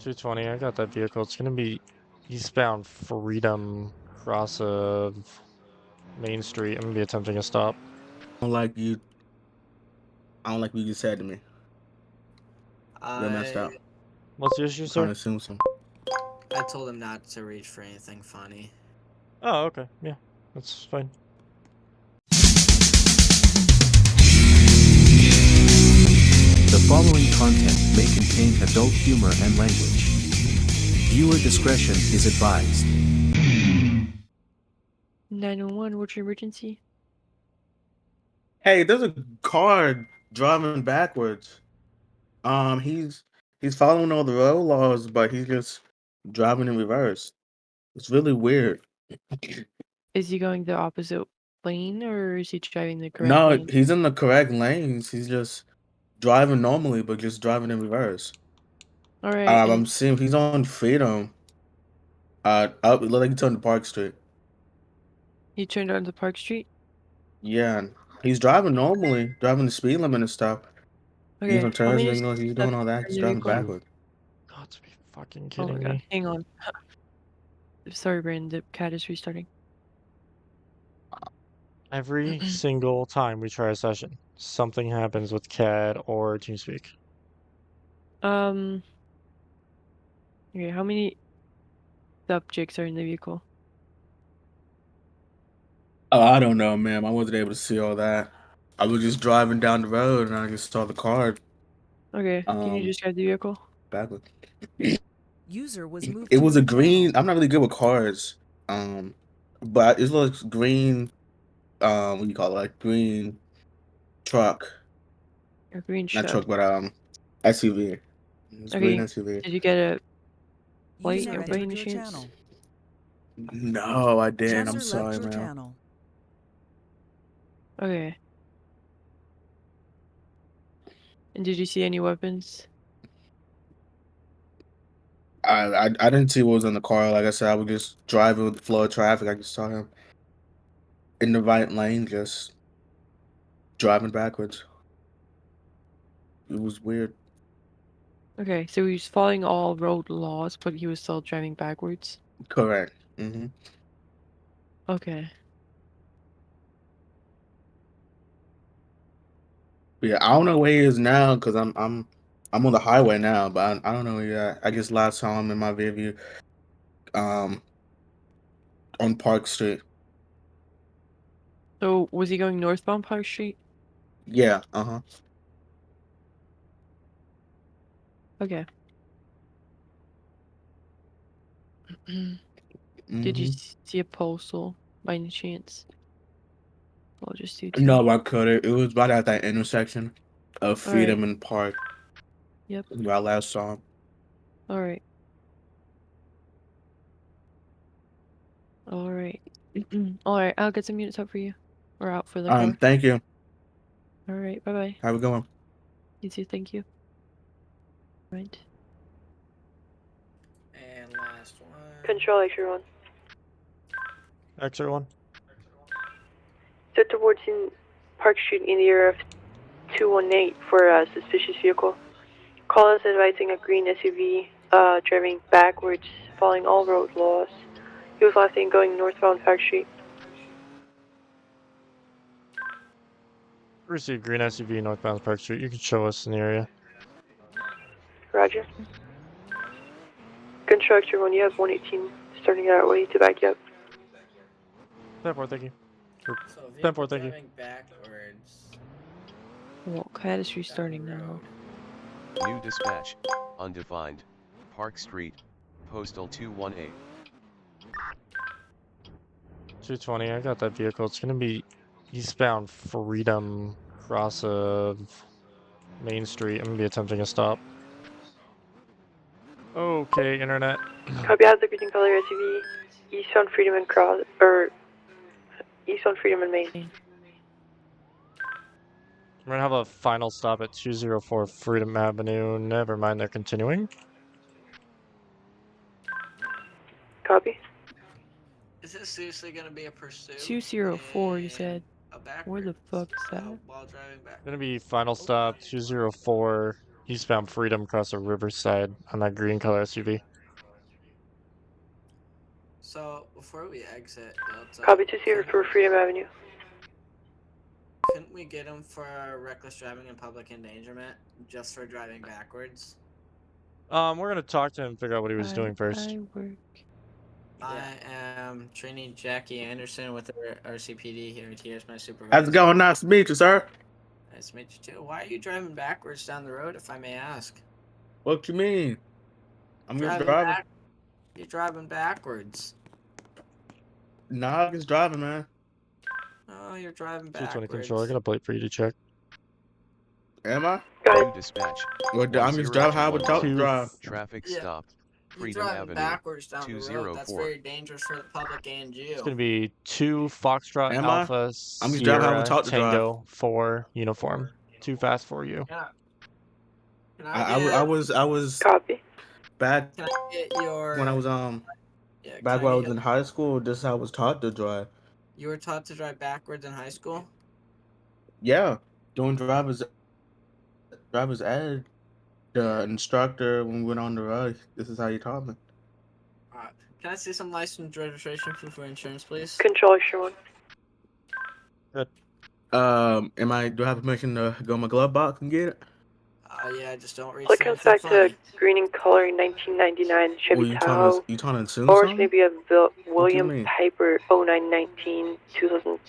220, I got that vehicle. It's gonna be eastbound Freedom, cross of Main Street. I'm gonna be attempting a stop. I don't like you. I don't like what you said to me. You're messed up. What's the issue, I'm sir? kind of Simpson. I told him not to reach for anything funny. Oh, okay. Yeah, that's fine. The following content may contain adult humor and language. Viewer discretion is advised. 911, what's your emergency? Hey, there's a car driving backwards. He's following all the road laws, but he's just driving in reverse. It's really weird. Is he going the opposite lane or is he driving the correct No, lane? he's in the correct lanes. He's just driving normally, but just driving in reverse. Alright, I'm seeing he's on Freedom. Up, it looked like he turned to Park Street. he turned onto Park Street? Yeah, he's driving normally, driving the speed limit and stuff. Okay, Using turn let me signals, he's doing all that. He's driving backwards. Got to be fucking Oh kidding my god, me. hang on. Sorry, Brandon, the cat is restarting. Every single time we try a session, something happens with CAD or TeamSpeak. Okay, how many subjects are in the vehicle? Oh, I don't know, ma'am. I wasn't able to see all that. I was just driving down the road and I just saw the car Okay, can you describe the vehicle? backwards. User was moved It to was your a green. channel. I'm not really good with cars. But it looks green. What do you call it? Like green truck. A green Not truck. truck, but SUV. It's green Okay, SUV. did you get a plate User or by entered any your chance? channel. No, I didn't. I'm User sorry, left your man. channel. Okay. And did you see any weapons? I didn't see what was in the car. Like I said, I was just driving with the flow of traffic. I just saw him in the right lane, just driving backwards. It was weird. Okay, so he was following all road laws, but he was still driving backwards? Correct. Okay. Yeah, I don't know where he is now because I'm on the highway now, but I don't know where he at. I just last saw him in my rear view, on Park Street. So, was he going northbound Park Street? Yeah. Okay. Did you see a postal by any chance? I'll just do two. No, I couldn't. It was right at that intersection of Freedom Alright. and Park. Yep. Where I last saw him. Alright. Alright. Alright, I'll get some units up for you. Or out for the car. Thank you. Alright, bye-bye. Have a good one. You too, thank you. Right. And last one. Control X-1. Extra one. Set towards in Park Street in the area of 218 for a suspicious vehicle. Call us advising a green SUV driving backwards, following all road laws. He was last seen going northbound Park Street. Received green SUV northbound Park Street. You can show us in the area. Roger. Control X-1, you have 118 starting out way to back you up. 10-4, thank you. So if 10-4, you're thank you. driving backwards. Well, CAD is restarting now. New dispatch, undefined, Park Street, postal 218. 220, I got that vehicle. It's gonna be eastbound Freedom, cross of Main Street. I'm gonna be attempting a stop. Okay, internet. Copy, I have the green color SUV, eastbound Freedom and Cross, or eastbound Freedom and Main. We're gonna have a final stop at 204 Freedom Avenue. Never mind, they're continuing. Copy. Is this seriously gonna be a pursuit? 204, you said. A backwards, Where the fuck is that? while driving back. Gonna be final stop 204 eastbound Freedom across the riverside on that green color SUV. So before we exit Delta, Copy 2-0 for Freedom Avenue. couldn't we get him for reckless driving and public endangerment just for driving backwards? We're gonna talk to him and figure out what he was doing first. I am trainee Jackie Anderson with the RCPD here. Here's my supervisor. How's it going? Nice to meet you, sir. Nice to meet you too. Why are you driving backwards down the road, if I may ask? What you mean? I'm just Driving driving. You're driving backwards. Nah, I'm just driving, man. Oh, you're driving 220 backwards. control. I got a plate for you to check. Am I? Go New ahead. dispatch. Well, I'm just driving how I would talk to drive. Traffic Yeah. stop. You're Freedom driving Avenue. backwards down the road. That's 204. very dangerous for the public and you. It's gonna be 2 Foxtrot Am I? Alpha I'm just driving how I would Sierra talk to drive. Tango 4 uniform. Too fast for you. Yeah. Can I was Copy. back Can I get your? when I was Yeah, can back when I get was in high school. This is how I was taught to drive. You were taught to drive backwards in high school. Yeah, doing driver's ed. The instructor when we went on the road. This is how you taught me. Alright. Can I see some license registration proof for insurance, please? Control Extra 1. Do I have permission to go in my glove box and get it? Yeah, just don't reach. Flick for comes anything back to funny. green in color 1999 Well, Chevy you Tahoe. trying to assume Or it's something? maybe a William mean? Piper 0919 2000.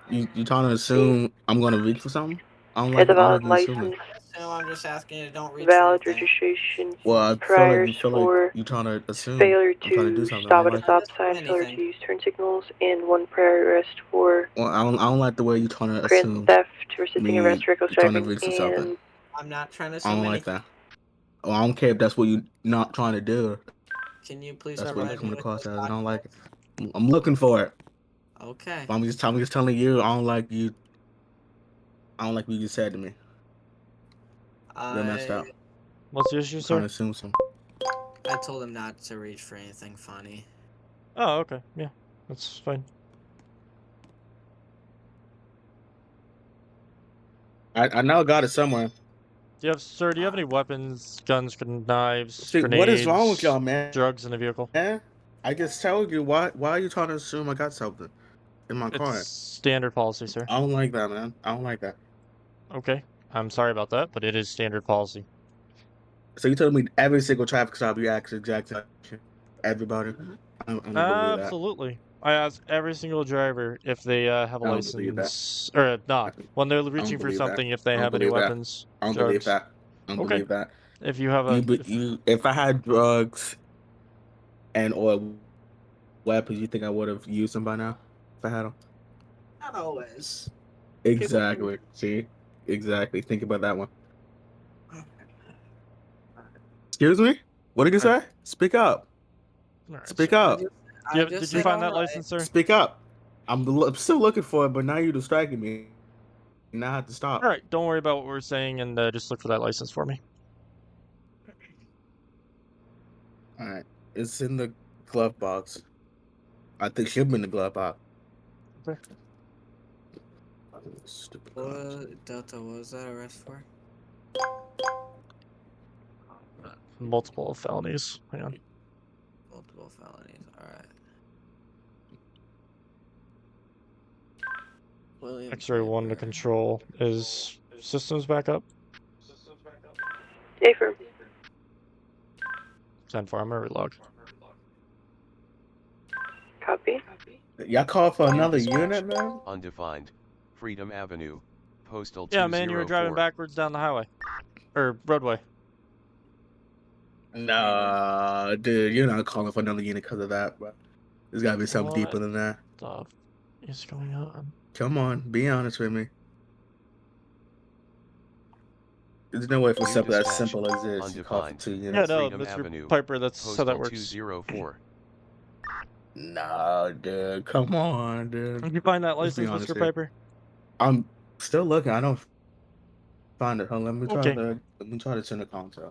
You trying to assume I'm gonna reach for something? I don't It's like a valid assuming. license, So I'm just asking you to don't reach. valid for anything. registration, Well, I feel priors like for you trying to assume. failure I'm trying to do to something. stop I at don't a like stop it. sign, failure to Anything. use turn signals, and 1 prior arrest for Well, I don't like the way you trying to grand assume theft, resisting me arrest, reckless trying to driving, reach for something. and I'm not trying to I assume don't like anything. that. Well, I don't care if that's what you not trying to do. Can you please That's what you provide me coming with across those as. I don't like it. documents? I'm looking for it. Okay. I'm just telling you. I don't like you. I don't like what you just said to me. You're messed up. What's the issue, I'm trying to sir? assume something. I told him not to reach for anything funny. Oh, okay. Yeah, that's fine. I know I got it somewhere. Do you have any weapons, guns, knives, See, grenades, what is wrong with y'all, man? drugs in the vehicle? Man, I just told you why are you trying to assume I got something in my car? It's standard policy, sir. I don't like that, man. I don't like that. Okay. I'm sorry about that, but it is standard policy. So you telling me every single traffic stop you ask exactly everybody? I don't believe that. Absolutely. I ask every single driver if they have a I don't believe that. license or not. When they're reaching for believe that. something, if they I don't have any believe that. weapons, I don't drugs. believe that. I don't Okay. believe that. If you have a If I had drugs or weapons, you think I would have used them by now? If I had them? Not always. Exactly. See? Exactly. Think about that one. Excuse me? What did you say? Speak up. all right, Speak sir. up. Did you find that license, sir? Speak up. I'm still looking for it, but now you distracted me. Now I have to stop. All right, don't worry about what we're saying, and just look for that license for me. All right. It's in the glove box. I think it should be in the glove box. Okay. Stupid cops. Delta, what was that arrest for? Multiple felonies. Hang on. Multiple felonies. Alright. William X-ray 1 to Piper. control. Is systems back up? Affirm. 10-4. I'm gonna relog. Copy. Y'all call for another Dispatch. unit, man? Undefined. Freedom Avenue. Postal Yeah, man, you were driving 204. backwards down the highway. Or roadway. Nah, dude, you're not calling for another unit because of that, bro. There's gotta be something deeper than that. What the is going on? Come on, be honest with me. There's no way for New something as dispatch. simple as this. You call for Undefined. 2 Yeah, units. no, Freedom Mr. Avenue. Piper, that's how Postal that works. 204. Nah, dude, come on, dude. Did you find that Let's be license, honest Mr. here. Piper? I'm still looking. I don't find it. Hold on, Okay. let me try to send a console.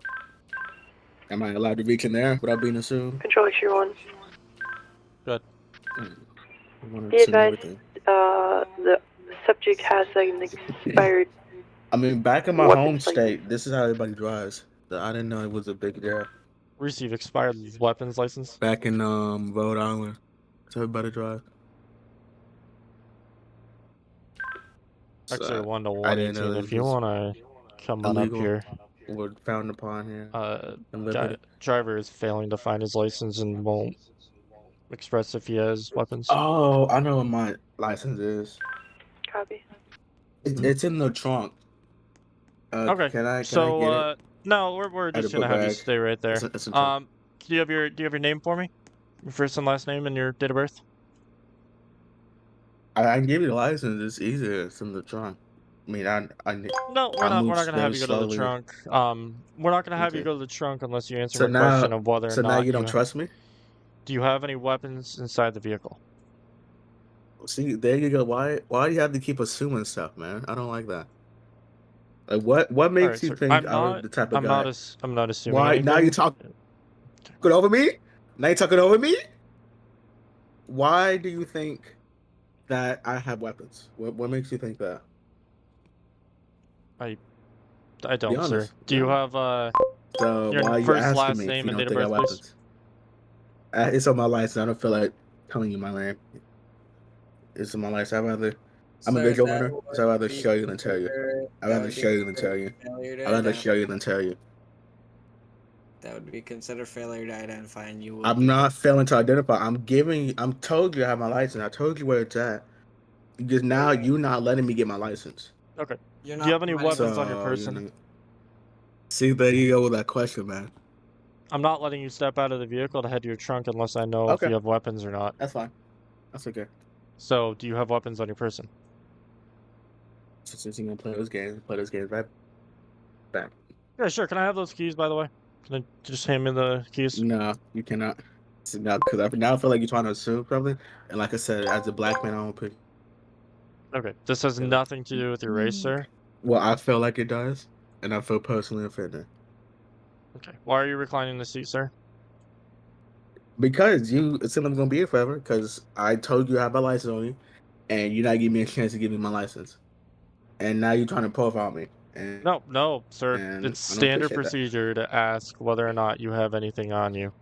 Am I allowed to reach in there without being assumed? Control Extra 1. Good. I wanna Be assume advised, everything. the subject has an expired I mean, back in my Weapons home like- state, this is how everybody drives. I didn't know it was a big deal. Receive expired weapons license. Back in Rhode Island, that's how everybody drives. Actually, So, 1 to I didn't 118. know If this you was want to come on up illegal here, or frowned upon here in Liberty. driver is failing to find his license and won't express if he has weapons. Oh, I know what my license is. Copy. It's in the trunk. Okay. Can I So get it? no, we're Out of just book gonna have you bag. stay right there. It's in trunk. Do you have your name for me? Your first and last name and your date of birth? I can give you the license. It's easier. It's in the trunk. I mean, No, we're not move gonna have very you go to the slowly. trunk. We're not gonna have you Okay. go to the trunk unless you answer So my question of whether or so now not you don't trust me? do you have any weapons inside the vehicle? See, there you go. Why do you have to keep assuming stuff, man? I don't like that. Like, what makes Alright, you so think I'm I'm the type of I'm guy? not assuming Why anything. now you talking over me? Now you talking over me? Why do you think that I have weapons? What makes you think that? I don't, Be sir. honest. Do you have So your why are you first, asking last me if name you and don't date of think I have birth, please? weapons? It's on my license. I don't feel like telling you my name. It's on my license. I'm a Sir, visual that learner, would so I'd rather be show you than tell you. considered- I'd that rather would be show you than considered tell you. failure to I'd rather identify. show you than tell you. That would be considered failure to identify, and you would. I'm not failing to identify. I'm told you I have my license. I told you where it's at. Because now you're not letting me get my license. Okay. You're Do you not have any providing- weapons on your So, person? see, there you go with that question, man. I'm not letting you step out of the vehicle to head to your trunk unless I know if Okay. you have weapons or not. That's fine. That's okay. So, do you have weapons on your person? Since you're gonna play those games right back. Yeah, sure. Can I have those keys, by the way? Can I just hand me the keys? No, you cannot. So now, because now I feel like you're trying to assume something. And like I said, as a black man, I don't pick. Okay. This has Yeah. nothing to do with your race, sir. Well, I feel like it does, and I feel personally offended. Okay. Why are you reclining the seat, sir? Because you assume I'm gonna be here forever. Because I told you I have my license on you, and you're not giving me a chance to give me my license. And now you're trying to profile me. And No, sir. and It's I don't standard appreciate that. procedure to ask whether or not you have anything on you.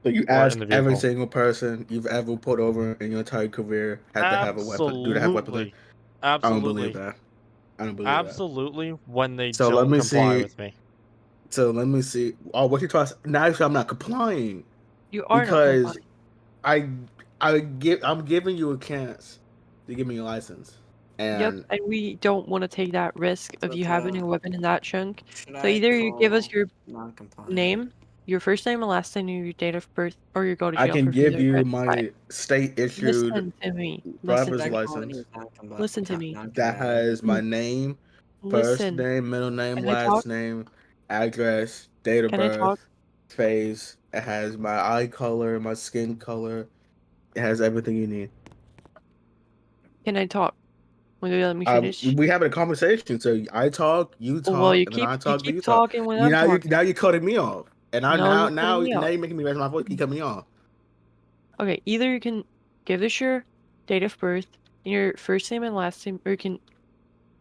So you Or in ask the every vehicle. single person you've ever pulled over in your entire career had to have a weapon. Do they have weapons? I don't believe that. I don't believe that. Absolutely. When they So let don't me comply see. with me. So let me see. Oh, what you trying to? Now I'm not complying You are because not complying. I'm giving you a chance to give me your license. And Yep, and we don't want to take that risk of you having a weapon in that chunk. Should So I either you give us call your non-compliant? name, your first name and last name, your date of birth, or you go to I jail can for give failure to you identify. my state issued Listen to me. driver's Should I call license any non-compliant- Listen to me. that non-combatant? has my name, first Listen. name, middle name, Can I talk? last name, address, date of Can I talk? birth, face. It has my eye color, my skin color. It has everything you need. Can I talk? Will you let me finish? We having a conversation, so I talk, you talk, Well, you and then I keep talk, then you talk. talking when I'm talking. Now you cutting me off, and I No, you're now cutting me off. you're making me raise my voice. You cut me off. Okay, either you can give us your date of birth, your first name and last name, or you can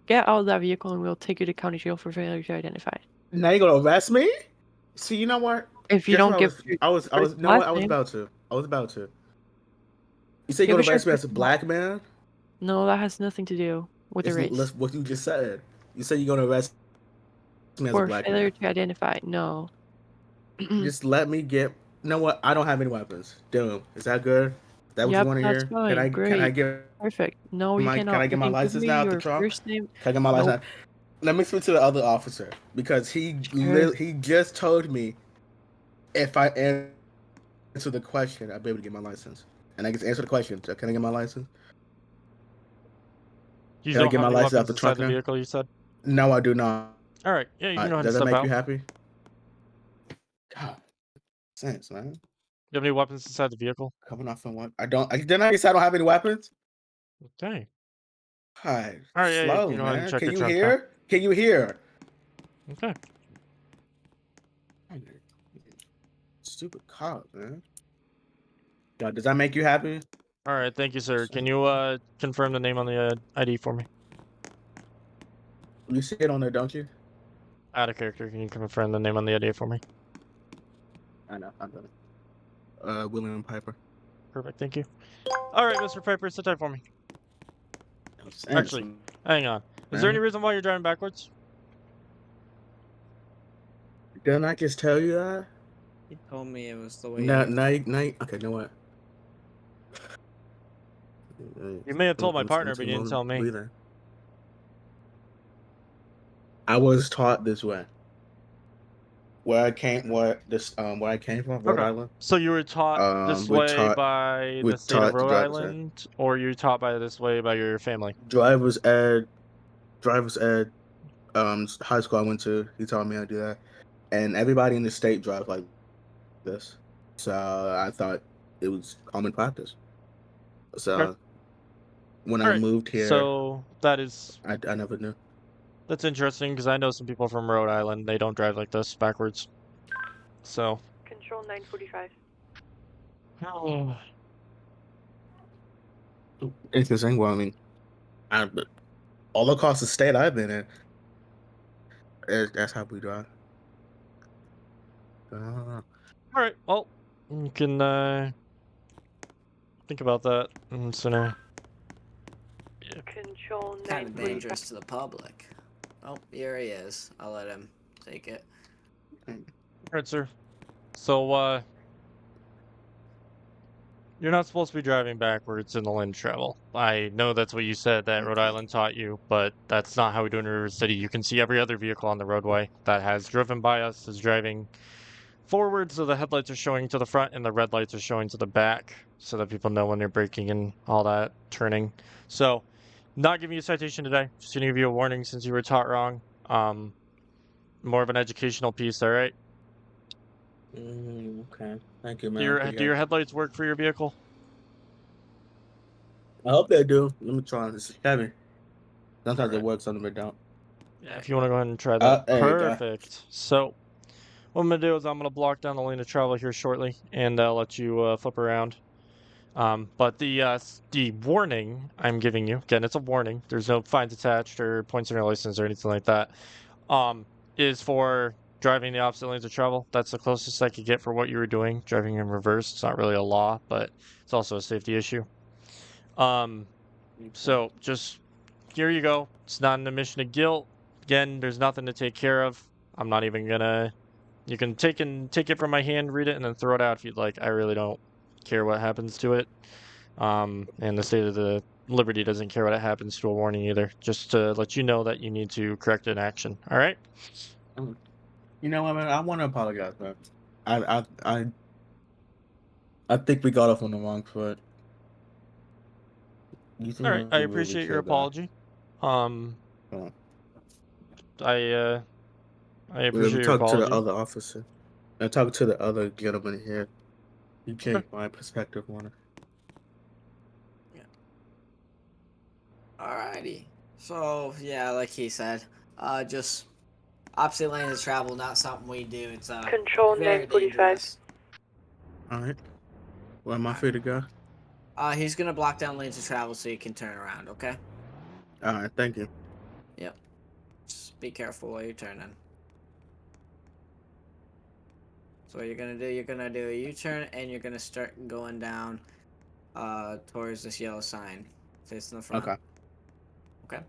get out of that vehicle and we'll take you to county jail for failure to identify. Now you gonna arrest me? See, you know what? If you Guess don't what give I was first no, what? last name, I was about to. You say you're give us gonna your arrest me as a first and black man? no, that has nothing to do with the race. What you just said. You said you're gonna arrest me as a For black failure man. to identify, no. Just let me get. You know what? I don't have any weapons. Damn, is that good? Is that what Yep, you want to that's hear? fine. Can I Great. get Perfect. No, you can cannot. I get You my can give license me now at the your trunk? first name. Can I get my Nope. license? Let me speak to the other officer because Sure. he just told me if I answer the question, I'll be able to get my license. And I get to answer the question. So can I get my license? You Can I don't get have my any license out weapons the inside trunk the now? vehicle, you said? No, I do not. Alright, yeah, you can go ahead and Does that step make out. you happy? God, sense, man. You have any weapons inside the vehicle? Coming off on one. Then I guess I don't have any weapons. Okay. Hi, Alright, yeah, you slow, can go ahead and man. check Can your you trunk now. hear? Can you hear? Okay. Stupid cop, man. God, does that make you happy? Alright, thank you, sir. Can you confirm the name on the ID for me? You see it on there, don't you? Out of character. Can you confirm the name on the ID for me? I know. I'm done. William Piper. Perfect. Thank you. All right, Mr. Piper, sit tight for me. Actually, hang on. Is there any reason why you're driving backwards? Didn't I just tell you that? He told me it was the way. No, you- okay, know what? You may have told my partner, but you didn't tell me. I was taught this way. Where I came from, Rhode Okay. Island. So you were taught this way by the state of Rhode Island, or you were taught by this way by your family? Driver's ed, high school I went to, he taught me how to do that. And everybody in the state drives like this. So I thought it was common practice. So Okay. when I Alright, moved here, so that is I never knew. that's interesting because I know some people from Rhode Island. They don't drive like this backwards. So. Control 945. Interesting. Well, I mean, all across the state I've been in, that's how we drive. All right. Well, you can think about that. So now. Control Kind of 945. dangerous to the public. Oh, here he is. I'll let him take it. All right, sir. So, you're not supposed to be driving backwards in the lane of travel. I know that's what you said that Rhode Island taught you, but that's not how we do it in River City. You can see every other vehicle on the roadway that has driven by us is driving forward, so the headlights are showing to the front and the red lights are showing to the back, so that people know when they're braking and all that, turning. So, not giving you a citation today, just gonna give you a warning since you were taught wrong. More of an educational piece, all right? Okay. Thank you, man. Do your headlights work for your vehicle? I hope they do. Let me try this. It's heavy. Sometimes Alright. it works, sometimes it don't. Yeah, if you want to go ahead and try that. There you go. Perfect. So, what I'm going to do is I'm going to block down the lane of travel here shortly, and I'll let you flip around. But the warning I'm giving you, again, it's a warning. There's no fines attached or points on your license or anything like that. Is for driving the opposite lanes of travel. That's the closest I could get for what you were doing. Driving in reverse. It's not really a law, but it's also a safety issue. So just here you go. It's not an admission of guilt. Again, there's nothing to take care of. I'm not even gonna. You can take it from my hand, read it, and then throw it out if you'd like. I really don't care what happens to it. And the state of the Liberty doesn't care what happens to a warning either. Just to let you know that you need to correct an action. All right. You know what, man? I want to apologize, man. I think we got off on the wrong foot. All right. I appreciate your apology. I appreciate your apology. To the other officer. I talked to the other gentleman here. He changed my perspective on it. Alrighty. So yeah, like he said, just opposite lanes of travel, not something we do. It's Control very 945. dangerous. All right. Where am I free to go? He's gonna block down lanes of travel so you can turn around. Okay. All right. Thank you. Yep. Just be careful while you're turning. So what you're gonna do a U-turn and you're gonna start going down towards this yellow sign facing the front. Okay. Okay.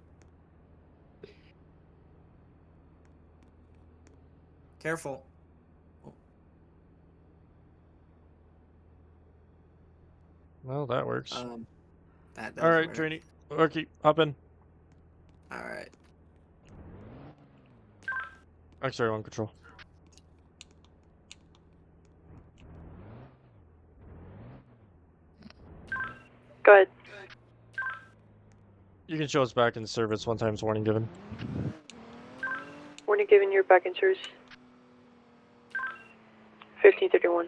Careful. Well, that works. That does All right, work. trainee. Okay, hop in. All right. X-ray 1 control. Go ahead. You can show us back in service. 1 time's warning given. Warning given, you're back in service. 1531.